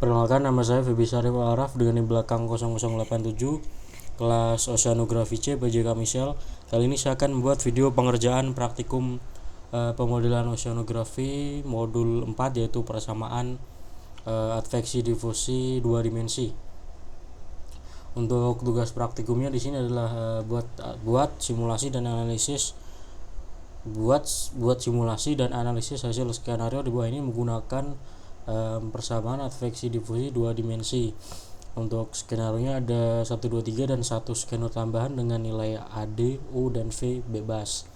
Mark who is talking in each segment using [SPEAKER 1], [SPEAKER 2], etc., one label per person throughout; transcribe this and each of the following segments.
[SPEAKER 1] Perkenalkan, nama saya Febi Syarif Al-Araf dengan di belakang 0087, kelas Oceanografi C PJK Michel. Kali ini saya akan membuat video pengerjaan praktikum pemodelan oceanografi modul 4, yaitu persamaan adveksi difusi 2 dimensi. Untuk tugas praktikumnya di sini adalah buat simulasi dan analisis simulasi dan analisis hasil skenario di bawah ini menggunakan persamaan adveksi difusi 2 dimensi. Untuk skenario-nya ada 1, 2, 3 dan 1 skenario tambahan dengan nilai AD, U, dan V bebas.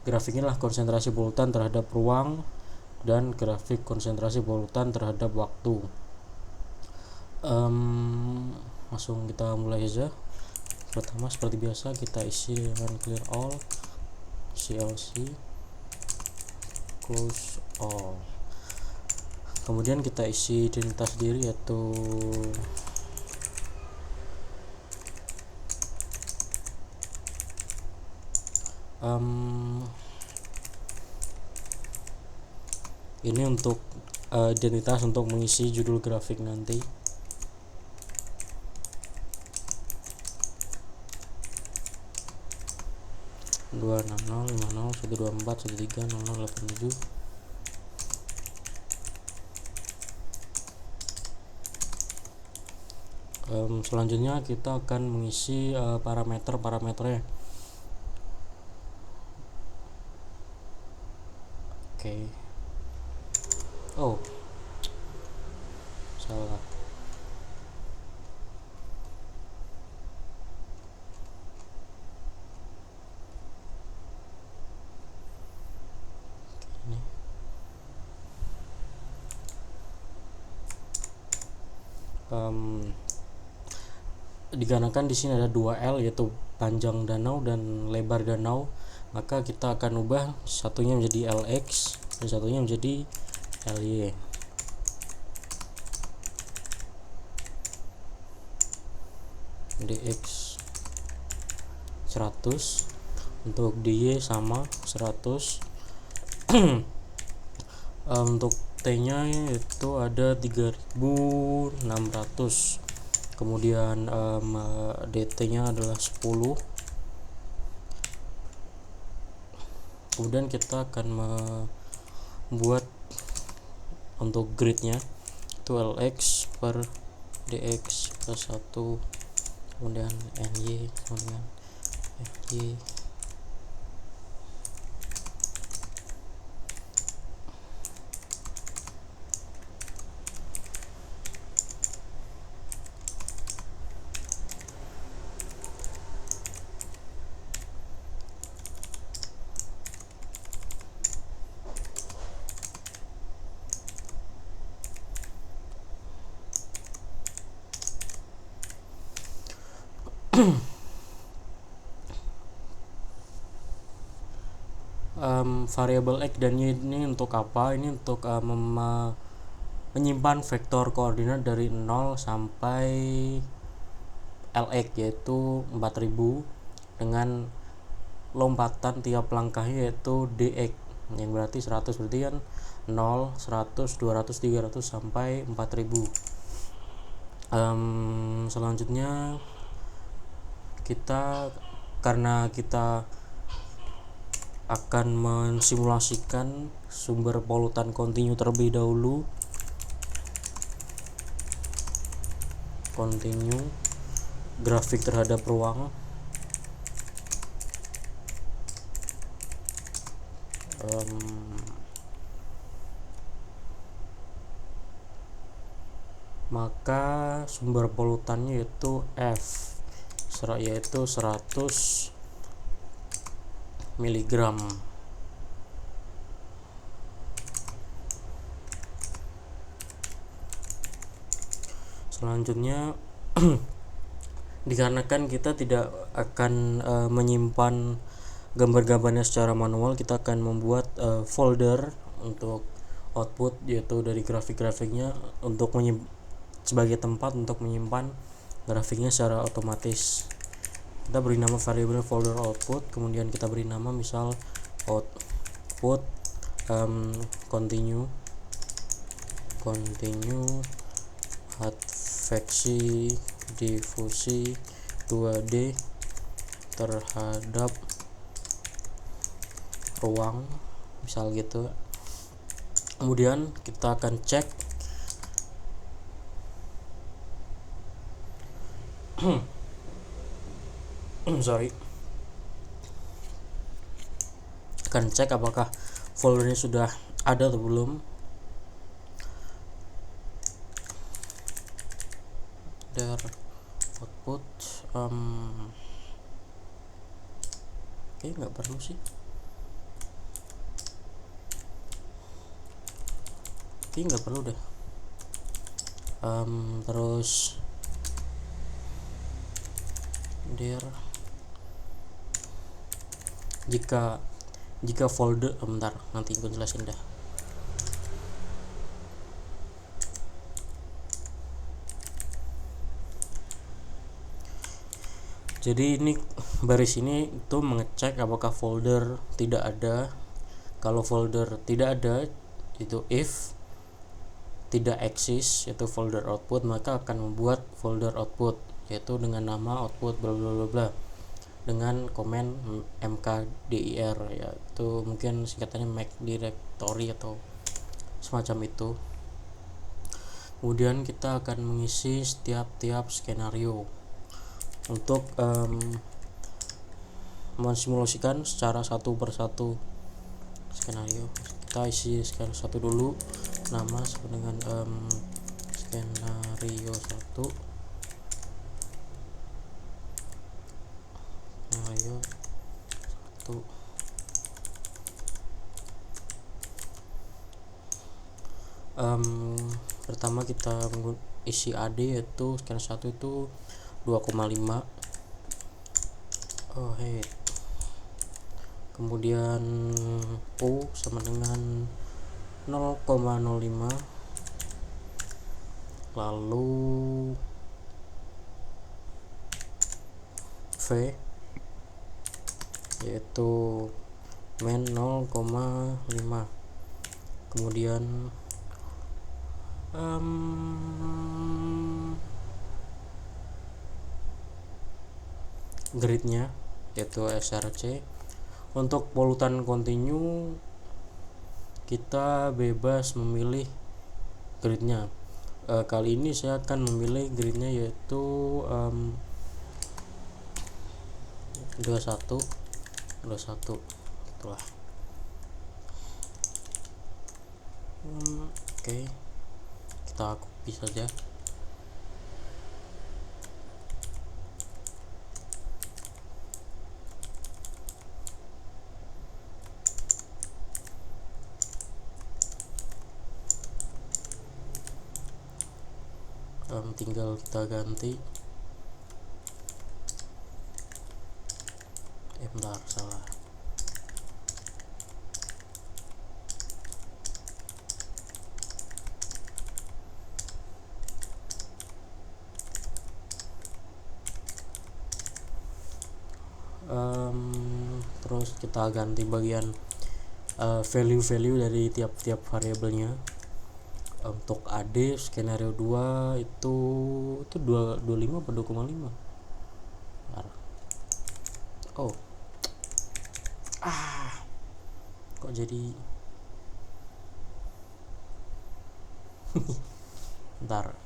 [SPEAKER 1] Grafiknya lah konsentrasi polutan terhadap ruang dan grafik konsentrasi polutan terhadap waktu. Langsung kita mulai saja. Pertama, seperti biasa, kita isi dengan clear all, CLC, close all. Kemudian kita isi identitas diri, yaitu ini untuk identitas untuk mengisi judul grafik nanti. Dua 60 50 124 13 0087. Selanjutnya kita akan mengisi parameternya. Oke. Oh, salah. Ini. Dikarenakan di sini ada 2L, yaitu panjang danau dan lebar danau, maka kita akan ubah satunya menjadi LX dan satunya menjadi LY. DX 100, untuk DY sama 100. Untuk T nya itu ada 3600, kemudian DT nya adalah 10. Kemudian kita akan membuat untuk gridnya itu LX per DX plus 1, kemudian NY, kemudian FY. Variabel X dan Y ini untuk apa? Ini untuk menyimpan vektor koordinat dari 0 sampai LX, yaitu 4000, dengan lompatan tiap langkahnya yaitu DX, yang berarti 100, berarti kan 0, 100, 200, 300 sampai 4000. Selanjutnya karena kita akan mensimulasikan sumber polutan kontinu terlebih dahulu, kontinu grafik terhadap ruang. Maka sumber polutannya yaitu F, yaitu 100 miligram. Selanjutnya dikarenakan kita tidak akan menyimpan gambar-gambarnya secara manual, kita akan membuat folder untuk output, yaitu dari grafik-grafiknya, untuk sebagai tempat untuk menyimpan grafiknya secara otomatis. Kita beri nama variabel folder output, kemudian kita beri nama misal output continue konveksi difusi 2D terhadap ruang, misal gitu. Kemudian kita akan cek akan cek apakah foldernya sudah ada atau belum. Folder output oke, nggak perlu sih. Oke, nggak perlu deh. Terus jika folder bentar, nanti gue jelasin dah. Jadi ini baris ini itu mengecek apakah folder tidak ada. Kalau folder tidak ada, itu if tidak eksis yaitu folder output, maka akan membuat folder output yaitu dengan nama output bla bla bla bla dengan komen mkdir, yaitu mungkin singkatannya make directory atau semacam itu. Kemudian kita akan mengisi setiap skenario untuk mensimulasikan secara satu persatu skenario. Kita isi skenario 1 dulu, nama sama dengan skenario 1, skenario 1. Pertama kita isi AD, yaitu skenario 1 itu 2,5. Kemudian U sama dengan 0,05, lalu V yaitu main 0,5. kemudian gridnya yaitu src. Untuk polutan kontinu kita bebas memilih gridnya. Kali ini saya akan memilih gridnya yaitu 21 itulah. Oke, kita copy saja. Tinggal kita ganti bentar, salah. Terus kita ganti bagian value dari tiap variabelnya. Untuk AD skenario 2 itu 25 apa 2,5. Kok jadi bentar.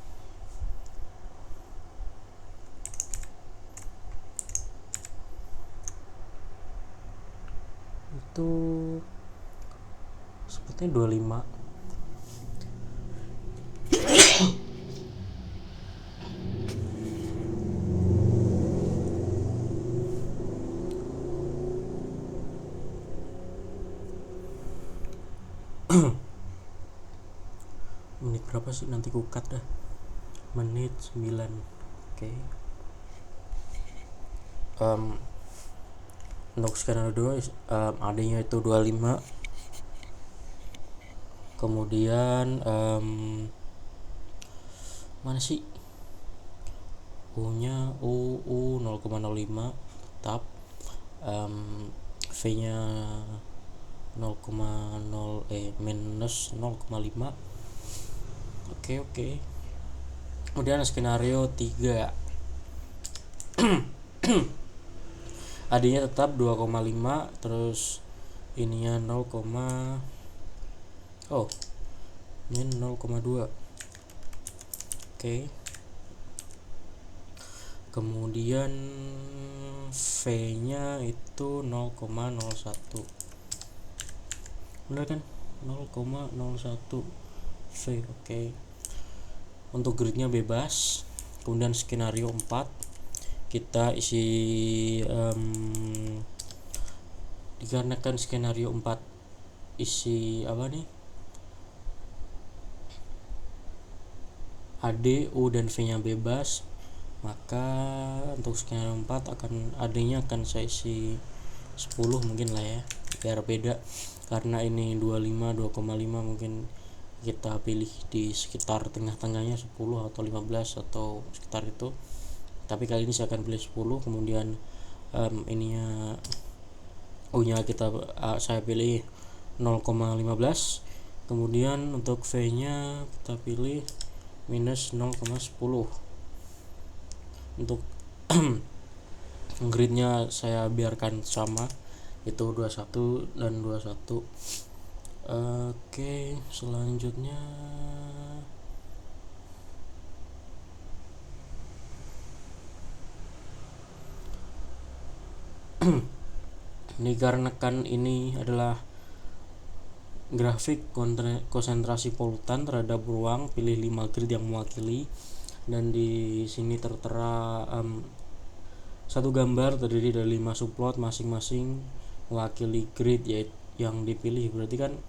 [SPEAKER 1] Itu sepertinya 25. Menit berapa sih, nanti ku cut dah. Menit 9. Oke. Untuk skenario 2 AD-nya itu 25. Kemudian mana sih U-nya U 0,05 tetap, V-nya minus 0,5. Oke. Kemudian skenario 3, AD-nya tetap 2,5, terus ininya 0, oh min 0,2. Oke. Kemudian V-nya itu 0,01. Benar kan? 0,01 V. Oke. Untuk gridnya bebas. Kemudian skenario 4 kita isi dikarenakan skenario 4 isi apa nih, AD, U, dan V-nya bebas, maka untuk skenario 4 akan AD-nya akan saya isi 10 mungkin lah ya, biar beda. Karena ini 25, 2,5 mungkin kita pilih di sekitar tengah-tengahnya 10 atau 15 atau sekitar itu. Tapi kali ini saya akan pilih 10. Kemudian ininya U-nya saya pilih 0,15. Kemudian untuk V-nya kita pilih minus 0,10. Untuk gridnya saya biarkan sama, itu 21 dan 21. Oke, selanjutnya dikarenakan ini adalah grafik konsentrasi polutan terhadap ruang, pilih 5 grid yang mewakili, dan di sini tertera satu gambar terdiri dari 5 subplot masing-masing mewakili grid yang dipilih. Berarti kan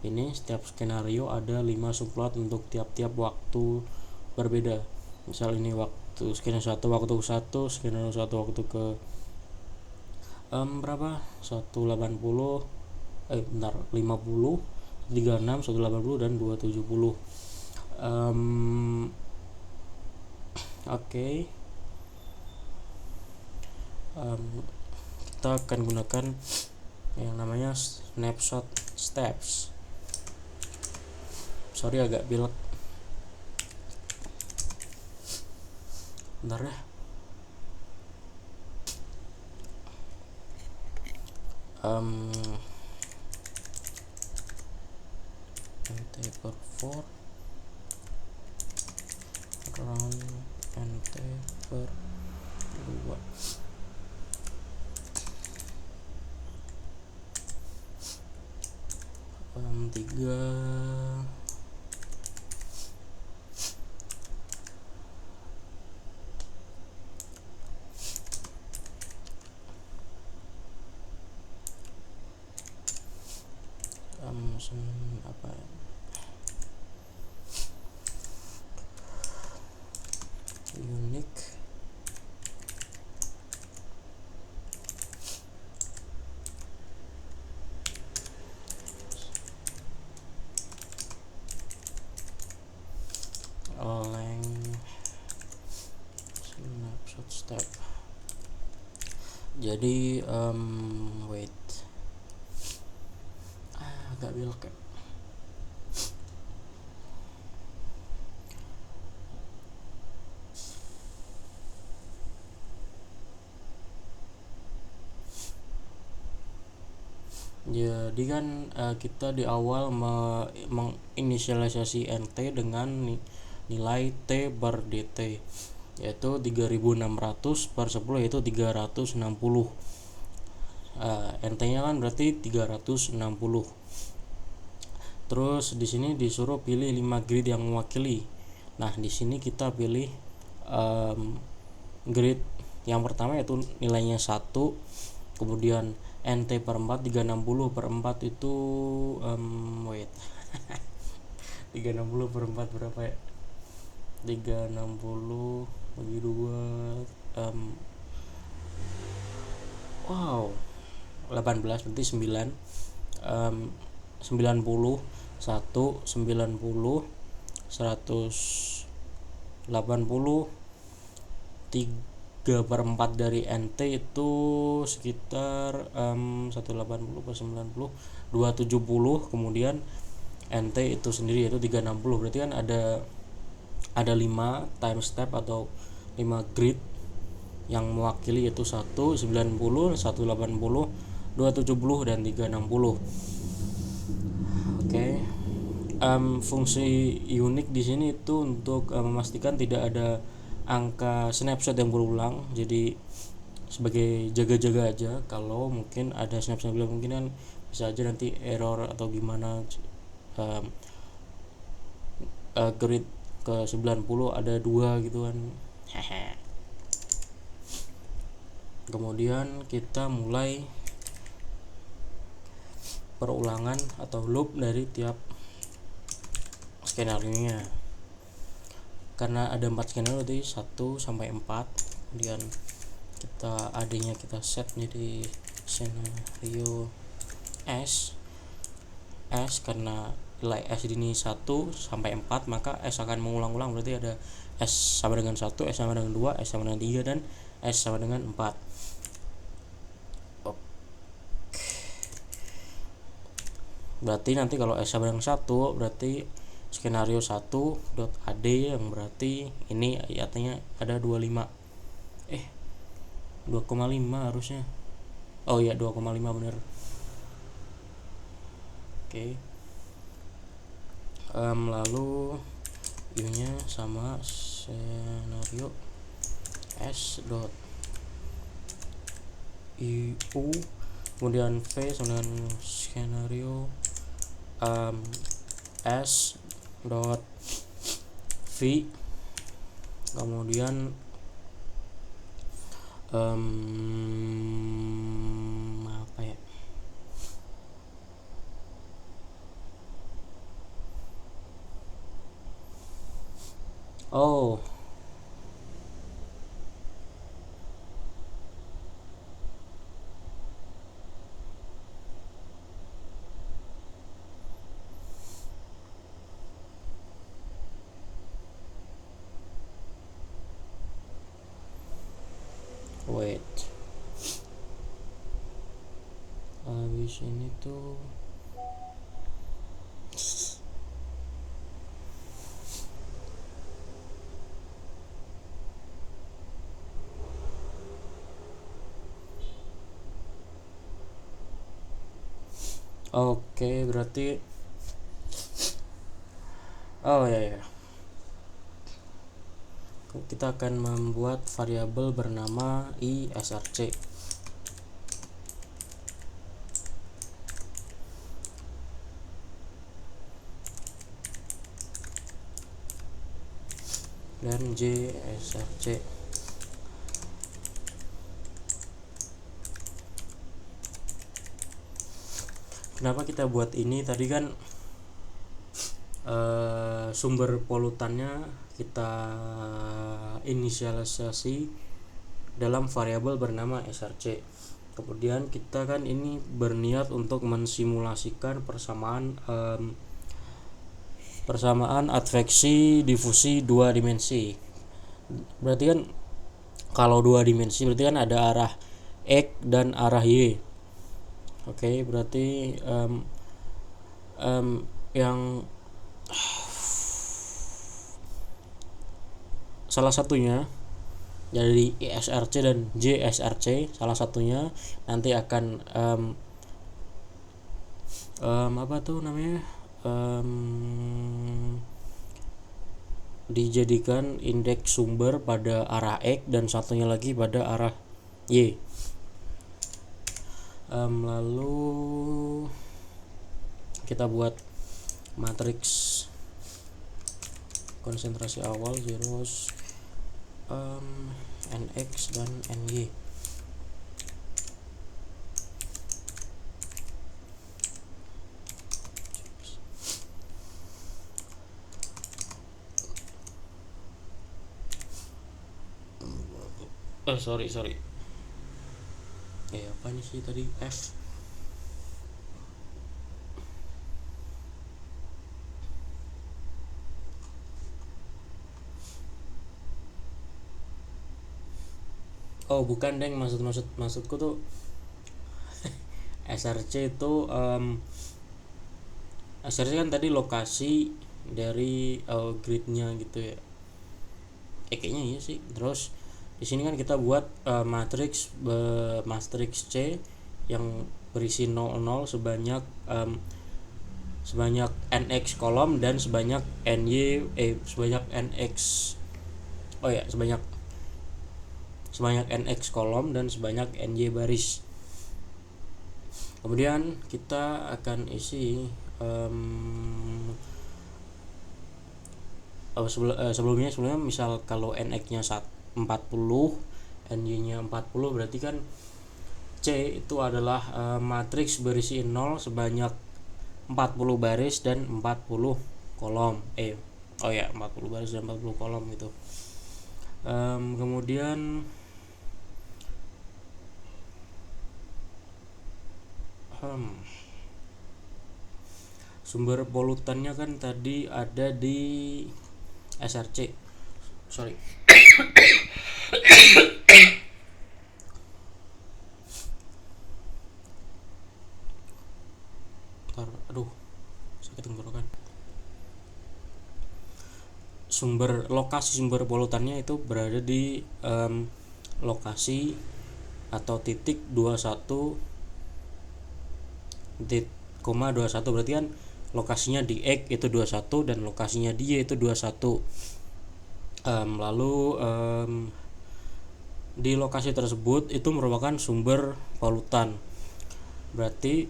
[SPEAKER 1] ini setiap skenario ada 5 subplot untuk tiap-tiap waktu berbeda. Misal ini waktu skenario 1 waktu ke 1, skenario 1 waktu ke berapa? 180 50, 36, 180 dan 270. Oke. Kita akan gunakan yang namanya snapshot steps. Sorry agak pilek. Bentar ya. NT per 4 run NT per 2. Tiga apa ya? Unique length snapshot step. Jadi wait, agak belok ya. Jadi kan kita di awal menginisialisasi NT dengan nilai T per DT, yaitu 3600 per 10, yaitu 360. NT-nya kan berarti 360. Terus di sini disuruh pilih 5 grid yang mewakili. Nah, di sini kita pilih grid yang pertama yaitu nilainya 1. Kemudian NT per 4, 360 per 4 itu wait 360 per 4 berapa ya? 360 bagi 2 wow 18 berarti 9. 90 1 90 180 3/4 dari NT itu sekitar 180 per 90 270. Kemudian NT itu sendiri yaitu 360. Berarti kan ada ada 5 time step atau 5 grid yang mewakili, yaitu 1, 90, 180, 270 dan 360. Oke. Fungsi unik di sini itu untuk memastikan tidak ada angka snapshot yang berulang, jadi sebagai jaga-jaga aja. Kalau mungkin ada snapshot yang mungkin kan bisa aja nanti error atau gimana, grid ke 90 ada 2 gitu kan. Kemudian kita mulai perulangan atau loop dari tiap skenario nya. Karena ada 4 skenario, jadi 1 sampai 4. Kemudian kita AD nya kita set menjadi skenario S. Karena nilai S ini 1 sampai 4, maka S akan mengulang-ulang, berarti ada S sama dengan 1, S sama dengan 2, S sama dengan 3, dan S sama dengan 4. Berarti nanti kalau S sama dengan 1, berarti skenario 1.ad yang berarti ini artinya ada 25. 2,5 harusnya. Oh iya, 2,5 bener. Oke. Lalu u nya sama skenario s dot u, kemudian v sama dengan skenario s dot v, kemudian apa ya, oh wait, habis ini tuh oke, berarti oh ya, kita akan membuat variabel bernama isrc. Dan jsrc. Kenapa kita buat ini? Tadi kan sumber polutannya kita inisialisasi dalam variabel bernama src. Kemudian kita kan ini berniat untuk mensimulasikan persamaan adveksi difusi 2 dimensi. Berarti kan kalau 2 dimensi berarti kan ada arah x dan arah y. Oke, berarti yang salah satunya dari isrc dan jsrc, salah satunya nanti akan apa tuh namanya, dijadikan indeks sumber pada arah x dan satunya lagi pada arah y. Lalu kita buat matriks konsentrasi awal zeros nx dan ny. Sorry apa ini sih tadi, f. Oh bukan deng, maksudku tuh SRC itu SRC kan tadi lokasi dari gridnya gitu ya. kayaknya iya sih. Terus di sini kan kita buat matriks C yang berisi 00 sebanyak nx kolom dan sebanyak nx oh ya sebanyak nx kolom dan sebanyak ny baris. Kemudian kita akan isi sebelumnya misal kalau nx nya 40, ny nya 40, berarti kan C itu adalah matriks berisi 0 sebanyak 40 baris dan 40 kolom. 40 baris dan 40 kolom gitu. Kemudian sumber polutannya kan tadi ada di SRC. Sorry. Aduh, sakit tenggorokan. Lokasi sumber polutannya itu berada di lokasi atau titik 21 berarti kan lokasinya di X itu 21 dan lokasinya di Y itu 21. Lalu di lokasi tersebut itu merupakan sumber polutan. Berarti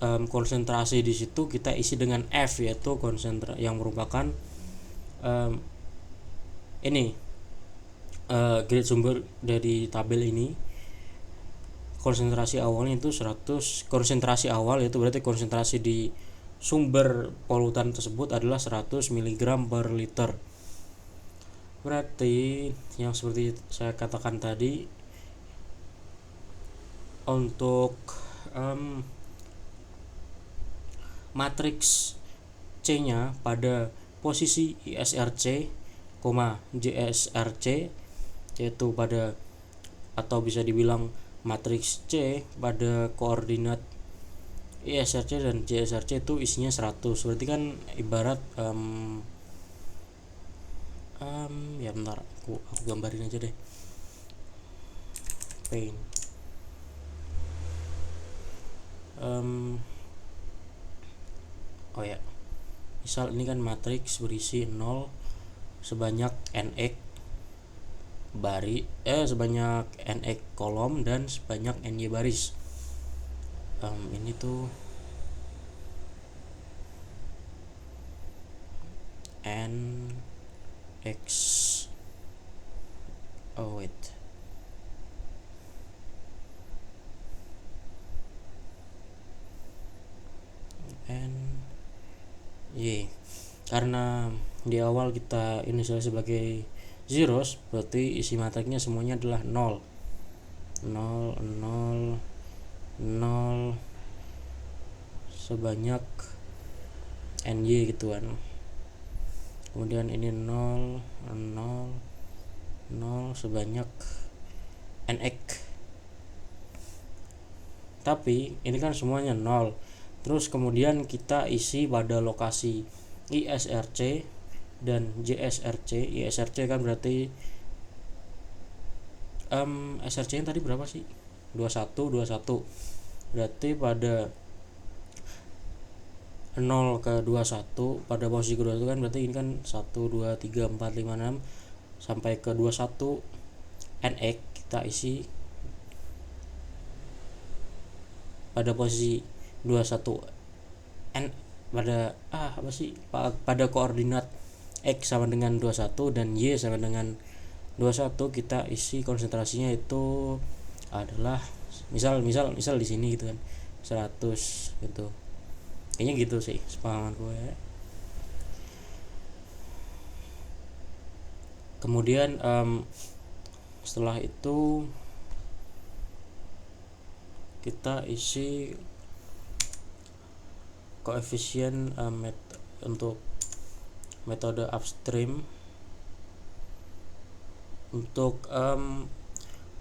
[SPEAKER 1] konsentrasi di situ kita isi dengan F, yaitu konsentrasi yang merupakan grade sumber dari tabel ini. Konsentrasi awalnya itu 100, konsentrasi awal itu berarti konsentrasi di sumber polutan tersebut adalah 100 mg per liter. Berarti yang seperti saya katakan tadi, untuk matriks C nya pada posisi ISRC, JSRC, yaitu pada atau bisa dibilang matriks C pada koordinat ISRC dan JSRC itu isinya 100. Berarti kan ibarat ya bentar, aku gambarin aja deh. Paint. Misal ini kan matriks berisi 0 sebanyak nx sebanyak nx kolom dan sebanyak ny baris. Ini tuh nx Y, karena di awal kita inisial sebagai zeros, berarti isi matriknya semuanya adalah 0 sebanyak ny gitu kan. Kemudian ini 0 sebanyak nx, tapi ini kan semuanya 0. Terus kemudian kita isi pada lokasi ISRC dan JSRC. ISRC kan berarti SRC nya tadi berapa sih? 21. Berarti pada 0 ke 21, pada posisi kedua itu kan berarti ini kan 1 2 3 4 5 6 sampai ke 21 NX kita isi pada posisi 21 pada koordinat X sama dengan 21 dan Y sama dengan 21, kita isi konsentrasinya itu adalah misal di sini gitu kan 100 gitu. Kayaknya gitu sih sepemahaman gue ya. Kemudian setelah itu kita isi koefisien untuk metode upstream untuk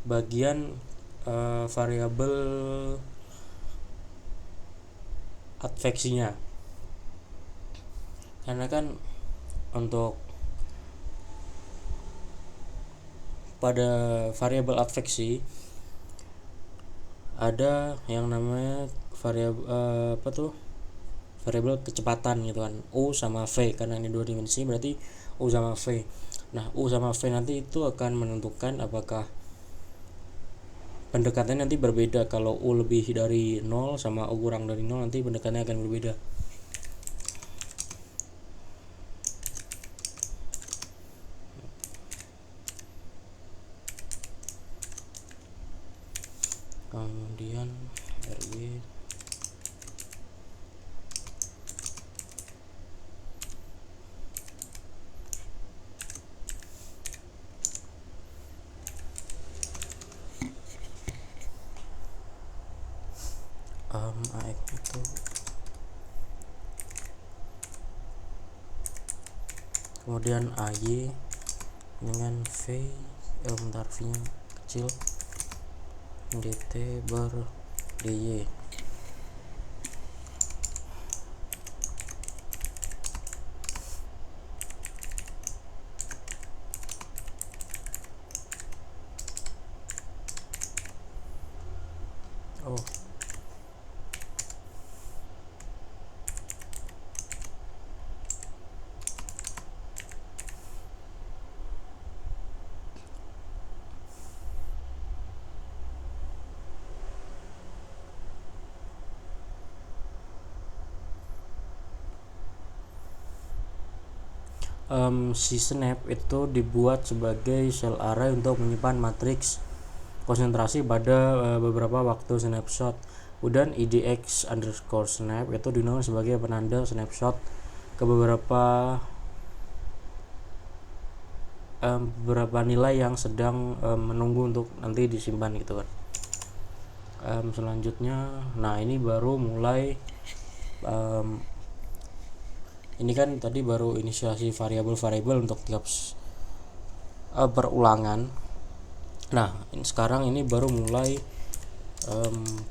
[SPEAKER 1] bagian variabel adveksinya, karena kan untuk pada variabel adveksi ada yang namanya variabel kecepatan gitu kan, U sama V, karena ini dua dimensi berarti U sama V. Nah, U sama V nanti itu akan menentukan apakah pendekatannya nanti berbeda. Kalau U lebih dari 0 sama U kurang dari 0 nanti pendekatannya akan berbeda. Kemudian RY AX itu kemudian AY dengan V bentar, V nya kecil, DT bar DY. Oh, si snap itu dibuat sebagai cell array untuk menyimpan matriks konsentrasi pada beberapa waktu snapshot. Kemudian idx underscore snap itu digunakan sebagai penanda snapshot ke beberapa nilai yang sedang menunggu untuk nanti disimpan gitu kan. Selanjutnya, nah ini baru mulai ini kan tadi baru inisiasi variabel-variabel untuk tiap perulangan. Nah, sekarang ini baru mulai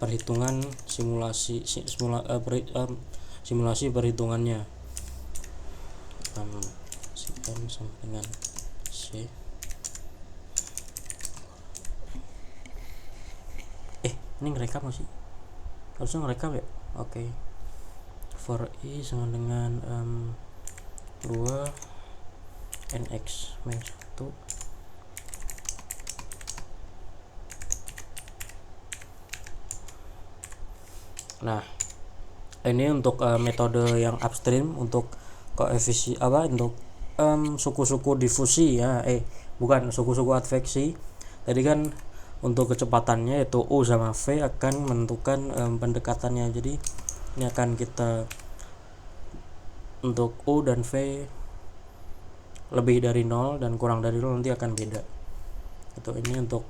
[SPEAKER 1] perhitungan simulasi perhitungannya. Sekian sampai dengan C. Ini ngerekam masih? Harusnya ngerekam ya? Oke. For I sama dengan 2 NX min 1. Nah, ini untuk metode yang upstream untuk koefisien untuk suku-suku difusi ya, bukan suku-suku adveksi. Tadi kan untuk kecepatannya yaitu U sama V akan menentukan pendekatannya. Jadi ini akan kita untuk U dan V lebih dari 0 dan kurang dari 0 nanti akan beda. Itu ini untuk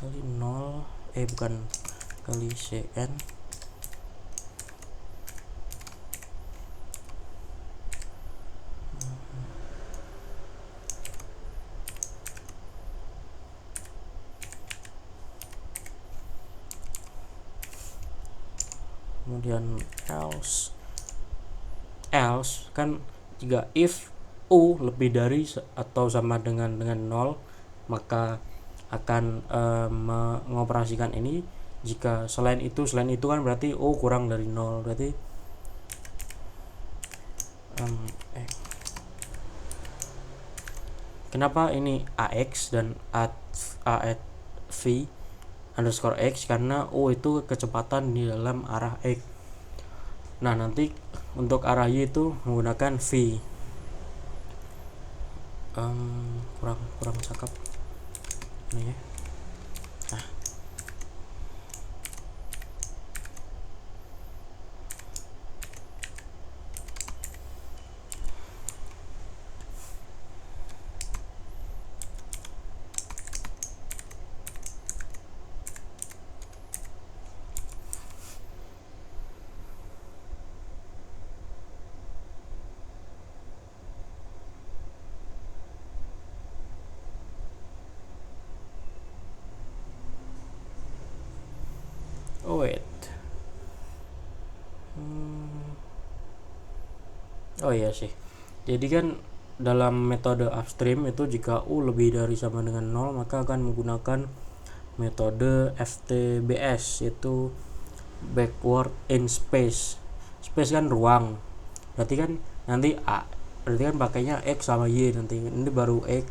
[SPEAKER 1] kali 0 bukan kali Cn kemudian else kan jika if U lebih dari atau sama dengan 0 maka akan mengoperasikan ini. Jika selain itu kan berarti U kurang dari 0, berarti kenapa ini AX dan V underscore X, karena U itu kecepatan di dalam arah X. Nah, nanti untuk arah Y itu menggunakan V. Kurang cakep ini ya. Nah, Oh iya sih. Jadi kan dalam metode upstream itu jika U lebih dari sama dengan 0 maka akan menggunakan metode FTBS, yaitu backward in space. Space kan ruang. Berarti kan nanti A. Berarti kan pakainya X sama Y nanti. Ini baru X.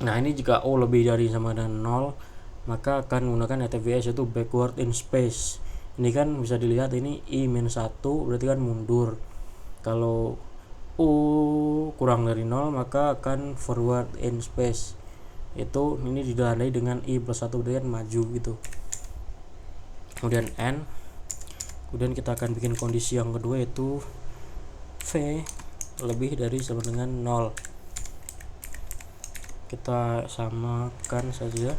[SPEAKER 1] Nah, ini jika U lebih dari sama dengan 0 maka akan menggunakan FTBS, yaitu backward in space. Ini kan bisa dilihat ini I-1 berarti kan mundur. Kalau U kurang dari 0 maka akan forward in space. Itu ini ditandai dengan I+1 berarti kan maju gitu. Kemudian N. Kemudian kita akan bikin kondisi yang kedua, yaitu V lebih dari sama dengan 0. Kita samakan saja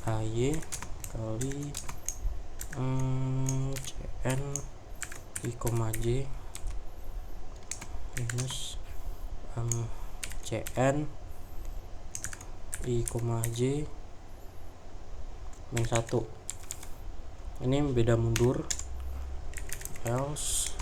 [SPEAKER 1] AY kali CN I, J minus CN I, J min 1. Ini beda mundur, else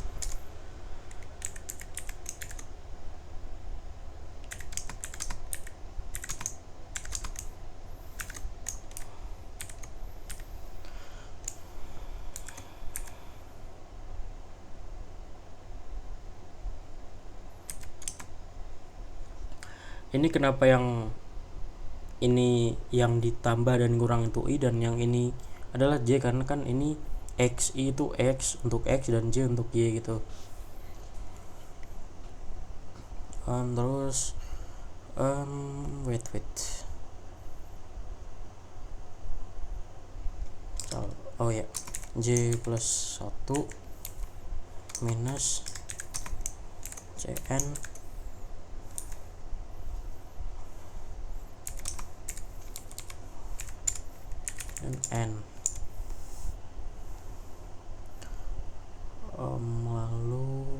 [SPEAKER 1] ini kenapa yang ini yang ditambah dan kurang itu I dan yang ini adalah J, karena kan ini X, I itu X untuk X dan J untuk Y gitu. Terus wait oh ya, J+1 minus CN dan N. Lalu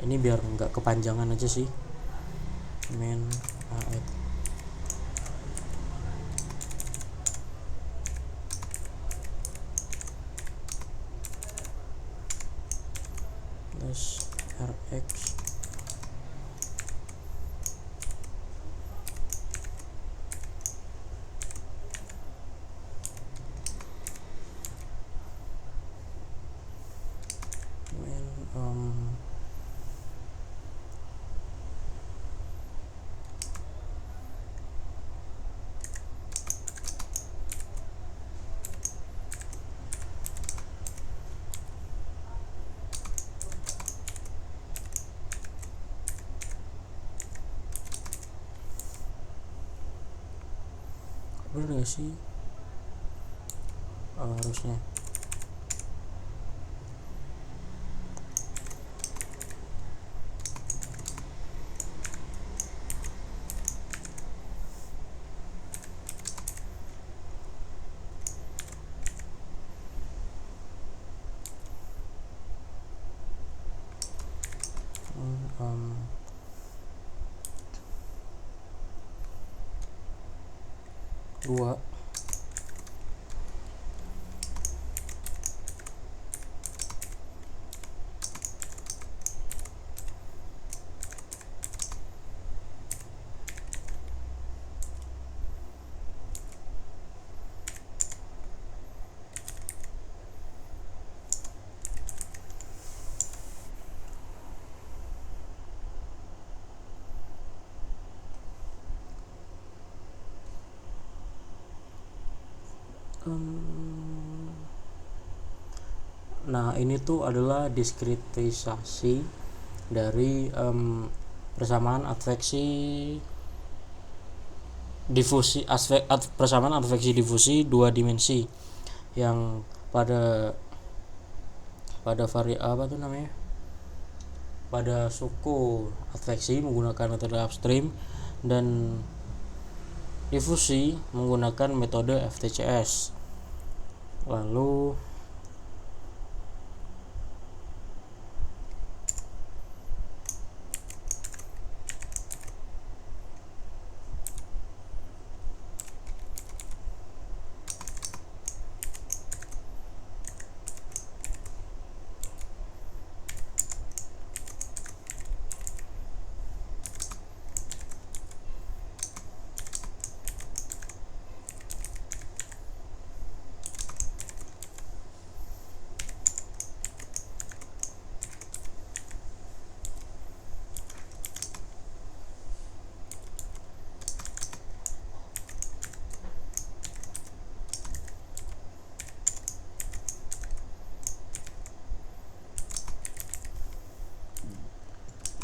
[SPEAKER 1] ini biar nggak kepanjangan aja sih, min AX plus RX min bener gak sih? Harusnya dua. Nah, ini tuh adalah diskretisasi dari persamaan adveksi difusi, persamaan adveksi difusi dua dimensi yang pada pada suku adveksi menggunakan metode upstream dan difusi menggunakan metode FTCS. Lalu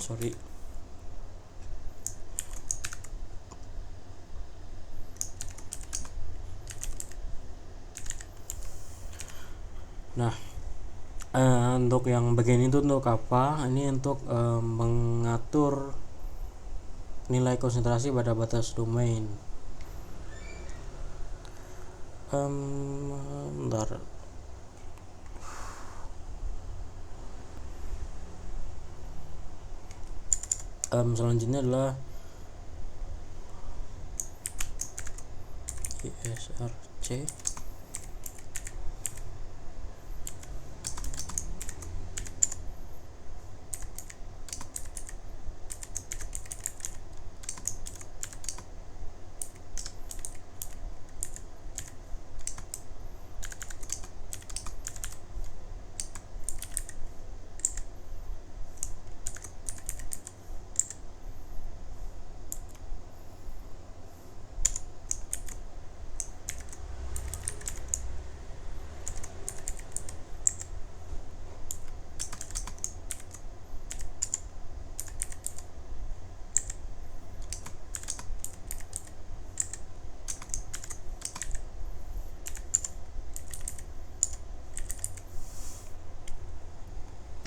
[SPEAKER 1] sorry. Nah, untuk yang bagian itu untuk apa? Ini untuk mengatur nilai konsentrasi pada batas domain. Bentar. Selanjutnya adalah ISRC.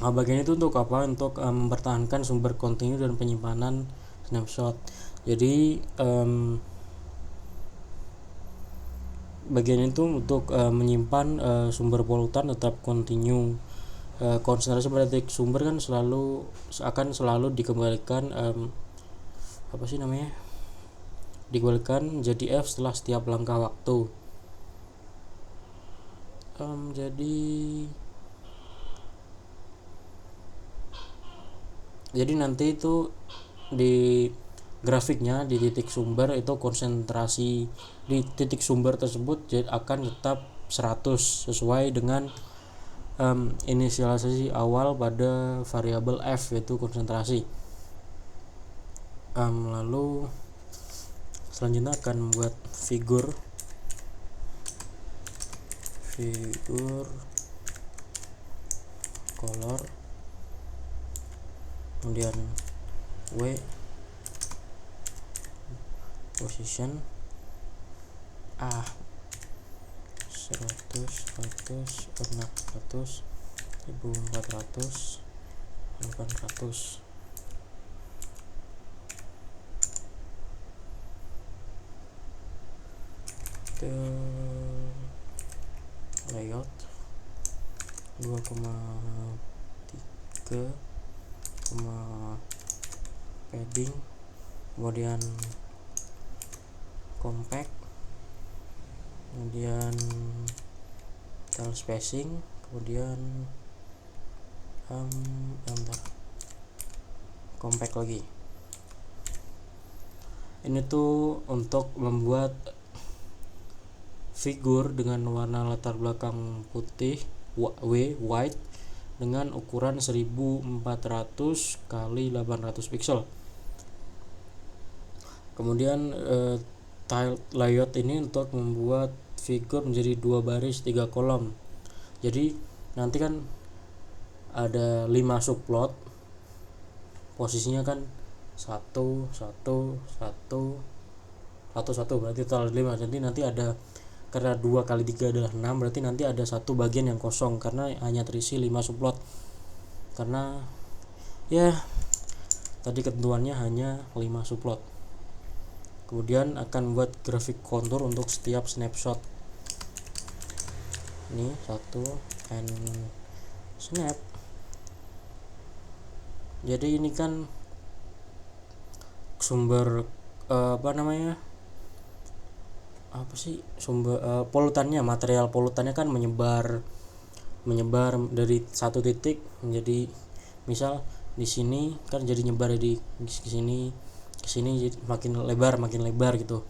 [SPEAKER 1] Bagian itu untuk apa? Untuk mempertahankan sumber kontinu dan penyimpanan snapshot. Jadi bagian itu untuk menyimpan sumber polutan tetap kontinu. Konsentrasi pada titik sumber kan akan selalu dikembalikan dikembalikan jadi F setelah setiap langkah waktu. Jadi nanti itu di grafiknya di titik sumber itu konsentrasi di titik sumber tersebut akan tetap 100 sesuai dengan inisialisasi awal pada variabel F, yaitu konsentrasi. Lalu selanjutnya akan membuat figur color, kemudian W position 100 1400 800 ke layout 2,3 padding, kemudian compact, kemudian tile spacing, kemudian compact lagi. Ini tuh untuk membuat figur dengan warna latar belakang putih white dengan ukuran 1400 kali 800 pixel. Kemudian tile layout ini untuk membuat figur menjadi 2 baris 3 kolom. Jadi nanti kan ada 5 subplot, posisinya kan 1 1 1 1 berarti total 5. Jadi nanti ada, karena 2 kali 3 adalah 6, berarti nanti ada satu bagian yang kosong karena hanya terisi 5 subplot. Karena ya tadi ketentuannya hanya 5 subplot. Kemudian akan buat grafik kontur untuk setiap snapshot. Ini 1 and snap. Jadi ini kan sumber polutannya, material polutannya kan menyebar dari satu titik menjadi, misal di sini kan jadi nyebar di sini ke sini, makin lebar gitu.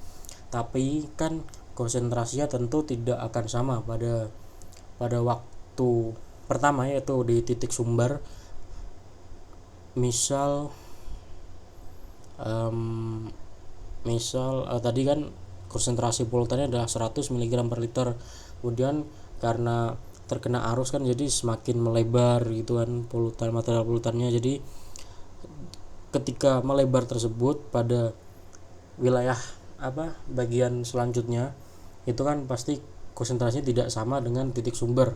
[SPEAKER 1] Tapi kan konsentrasinya tentu tidak akan sama pada waktu pertama, yaitu di titik sumber. Misal tadi kan konsentrasi polutannya adalah 100 mg per liter. Kemudian karena terkena arus kan jadi semakin melebar gitu kan material polutannya. Jadi ketika melebar tersebut pada wilayah bagian selanjutnya itu kan pasti konsentrasinya tidak sama dengan titik sumber,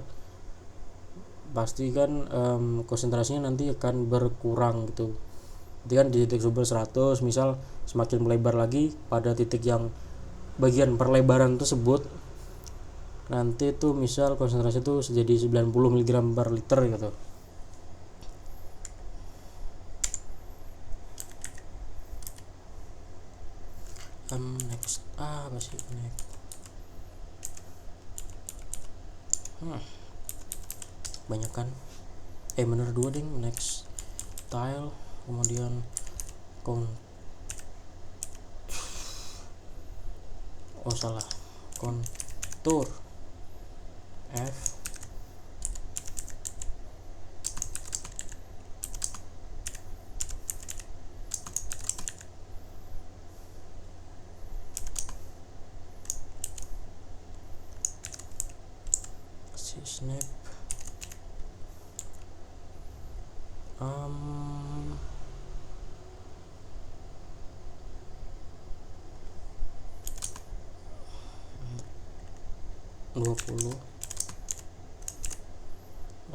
[SPEAKER 1] pasti kan konsentrasinya nanti akan berkurang gitu. Jadi kan di titik sumber 100, misal semakin melebar lagi pada titik yang bagian perlebaran tersebut nanti itu misal konsentrasi itu jadi 90 mg per liter gitu. Next apa sih next? Banyak kan? Bener 2 ding. Next tile, kemudian salah, kontur F, snap 20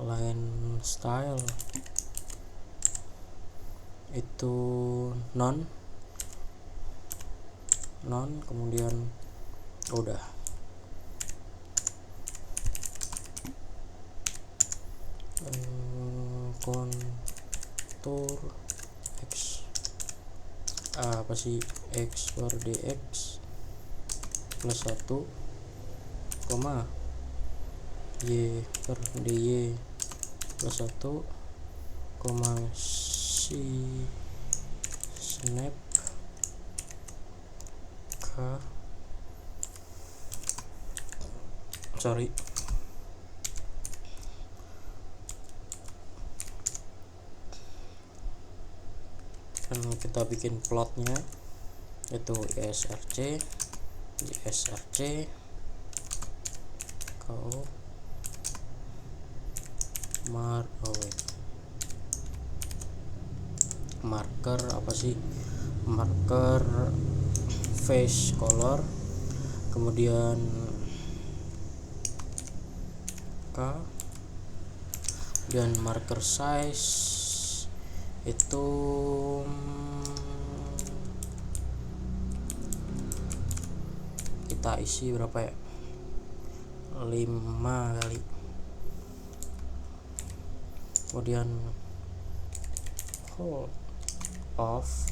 [SPEAKER 1] line style itu non, kemudian udah. Kontur X apa sih, X per dx plus 1 koma y per dy plus 1 koma si snap k dan kita bikin plotnya itu ISRC kau marker apa sih, marker face color, kemudian K, dan marker size itu kita isi berapa ya, 5 kali. Kemudian hold off,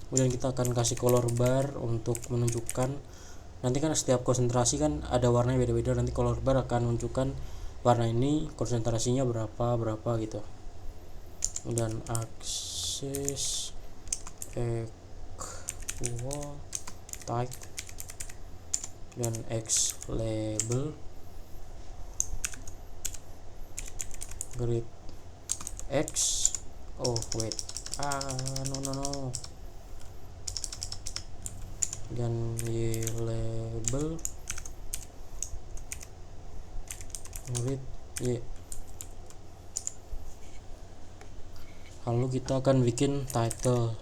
[SPEAKER 1] kemudian kita akan kasih color bar untuk menunjukkan nanti kan setiap konsentrasi kan ada warnanya beda-beda, nanti color bar akan menunjukkan warna ini konsentrasinya berapa gitu. Kemudian axis equal type dan x label grid x no dan y label grid y. Lalu kita akan bikin title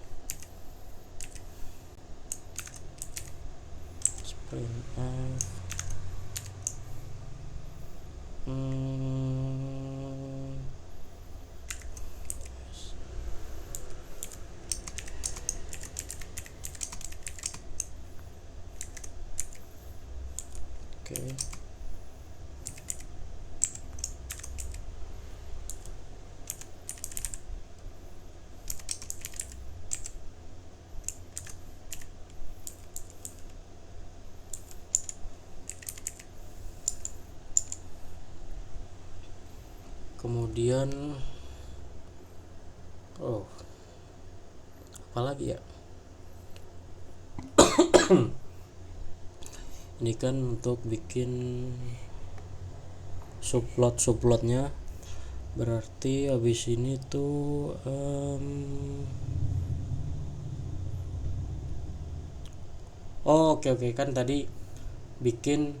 [SPEAKER 1] printf oke. Kemudian apalagi ya, ini kan untuk bikin subplotnya, berarti habis ini tuh oke kan tadi bikin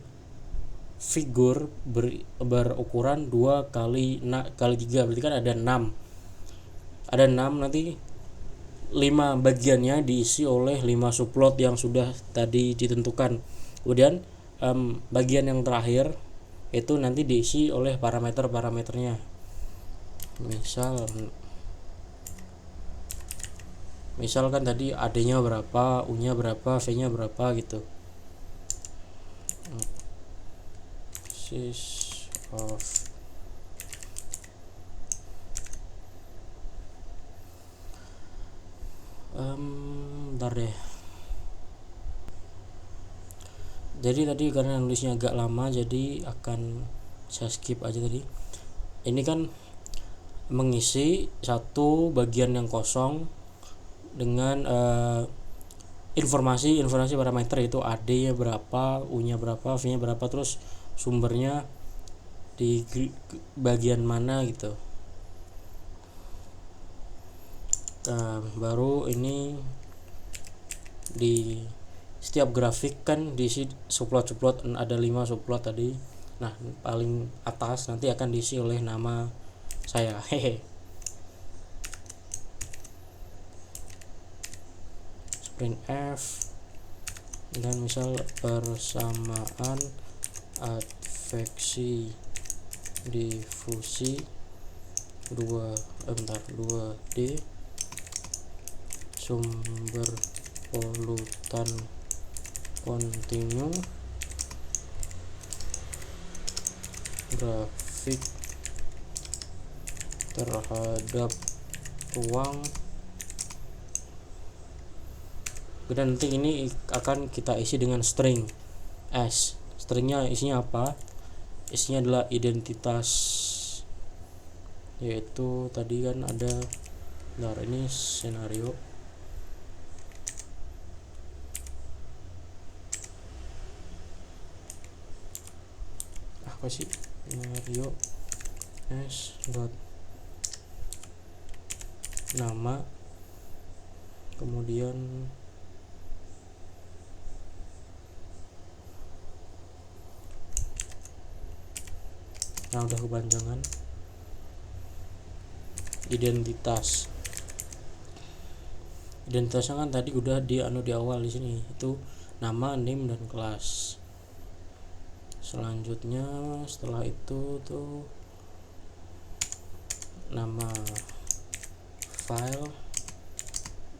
[SPEAKER 1] figur berukuran 2 kali 3, berarti kan ada 6. Nanti 5 bagiannya diisi oleh 5 subplot yang sudah tadi ditentukan. Kemudian bagian yang terakhir itu nanti diisi oleh parameternya. Misal kan tadi AD-nya berapa, U-nya berapa, V-nya berapa gitu. Basis of bentar deh. Jadi tadi karena nulisnya agak lama, jadi akan saya skip aja tadi. Ini kan mengisi satu bagian yang kosong dengan informasi parameter, yaitu AD-nya berapa, U-nya berapa, V-nya berapa, terus sumbernya di bagian mana gitu. Nah, baru ini di setiap grafik kan diisi subplot, ada 5 subplot tadi. Nah, paling atas nanti akan diisi oleh nama saya. printf dan misal persamaan adveksi difusi 2D sumber polutan kontinu grafik terhadap ruang. Dan nanti ini akan kita isi dengan string s. Stringnya isinya apa? Isinya adalah identitas, yaitu tadi kan ada, ini senario. Apa sih senario s dot nama, kemudian udah kepanjangan, identitasnya kan tadi udah di awal di sini, itu nama, name, dan kelas. Selanjutnya setelah itu tuh nama file,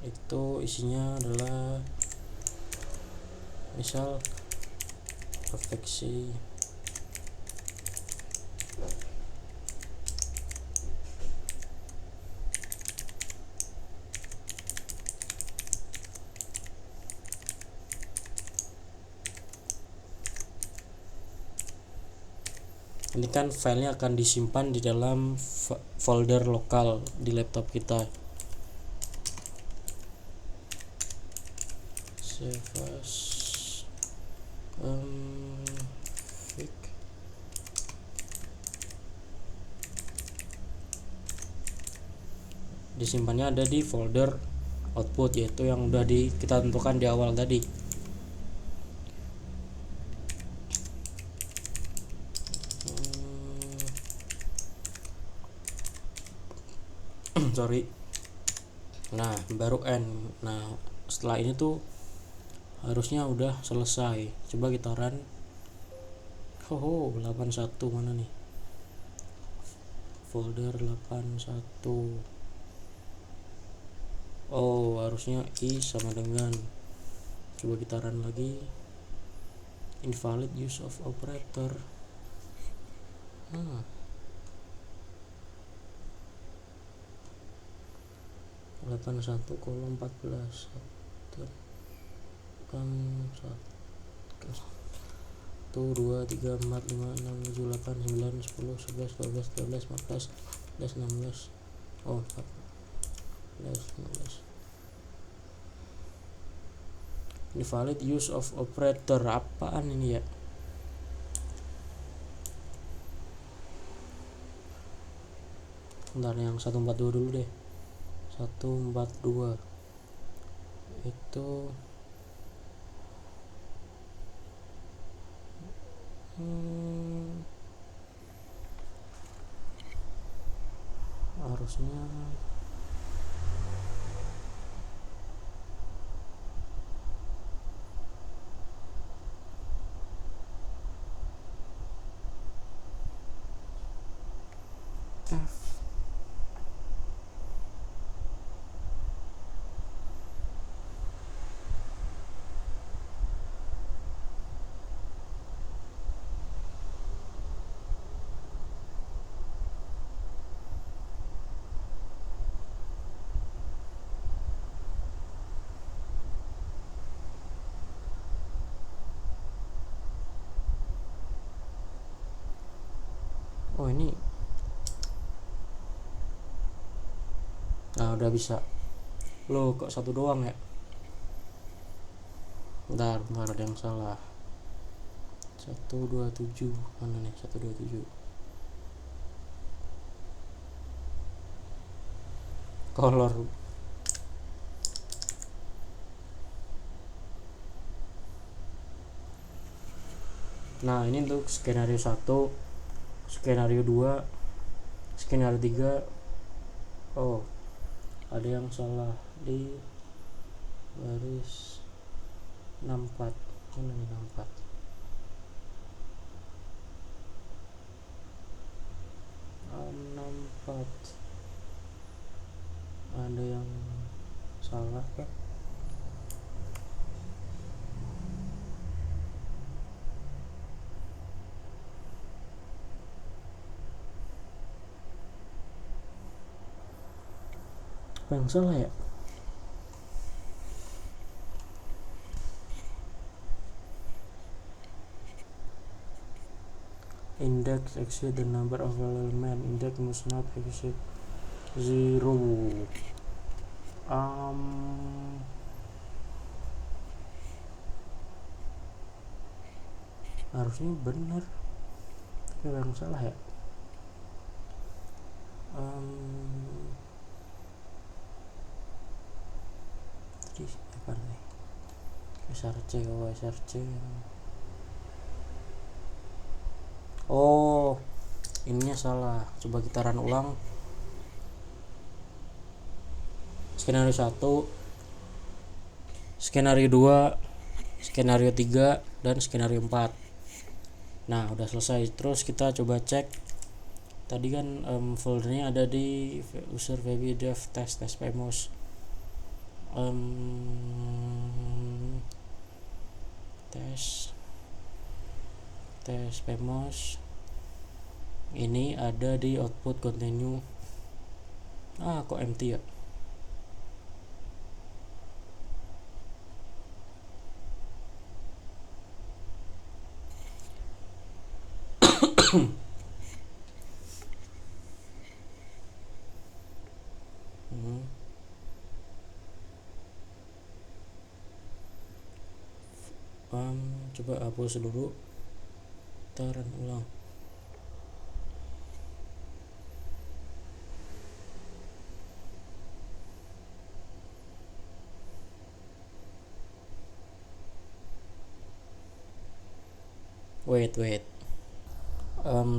[SPEAKER 1] itu isinya adalah misal adveksi ini kan filenya akan disimpan di dalam folder lokal di laptop kita. Save as config. Disimpannya ada di folder output, yaitu yang udah kita tentukan di awal tadi. Sorry. Nah, baru n. Nah, setelah ini tuh harusnya udah selesai. Coba kita run. 81 mana nih? Folder 81. Oh, harusnya i sama dengan, coba kita run lagi. Invalid use of operator. 81 kolom 14 kan 1 2 3 4 5 6 7 8 9 10 11 12 13 14 15 16. Oh, 14 15. Invalid use of operator, apaan ini ya? Bentar, yang 142 dulu deh. 142 itu Harusnya F. Oh ini, nah udah bisa. Lo kok satu doang ya? Bentar, ada yang salah. 127 mana nih? 127 color. Nah ini untuk skenario 1, skenario 2, skenario 3. Oh, ada yang salah di baris 64. Mana nih 64? 64. Ada yang salah kah? Apa yang salah ya? Index exceed the number of element. Index must not exceed 0. Harusnya benar, tapi yang salah ya. Tadi apa nih? SRC. Oh, ininya salah. Coba kita run ulang. Skenario 1, skenario 2, skenario 3, dan skenario 4. Nah, udah selesai. Terus kita coba cek. Tadi kan foldernya ada di user baby dev test PMOS. Tes PMOS ini ada di output continue. Kok empty ya? Coba hapus dulu, kita run ulang. Wait.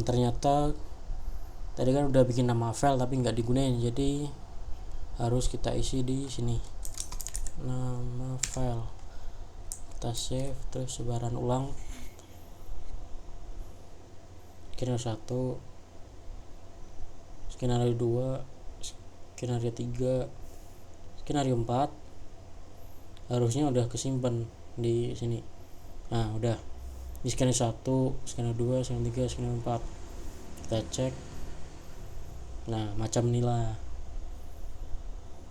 [SPEAKER 1] Ternyata tadi kan udah bikin nama file tapi nggak digunain, jadi harus kita isi di sini nama file. Kita save, terus sebaran ulang. Skenario 1, skenario 2, skenario 3, skenario 4 harusnya udah kesimpan di sini. Nah, udah. Di skenario 1, skenario 2, skenario 3, skenario 4. Kita cek. Nah, macam inilah.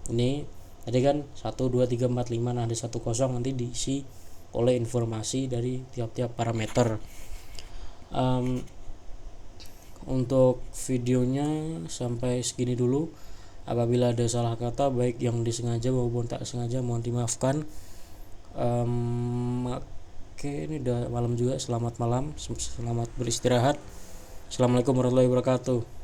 [SPEAKER 1] Ini tadi kan 1, 2, 3, 4, 5. Nah, ada 1 kosong, nanti diisi oleh informasi dari tiap-tiap parameter. Untuk videonya sampai segini dulu. Apabila ada salah kata baik yang disengaja maupun tak sengaja mohon dimaafkan. Oke, ini udah malam juga. Selamat malam, selamat beristirahat. Assalamualaikum warahmatullahi wabarakatuh.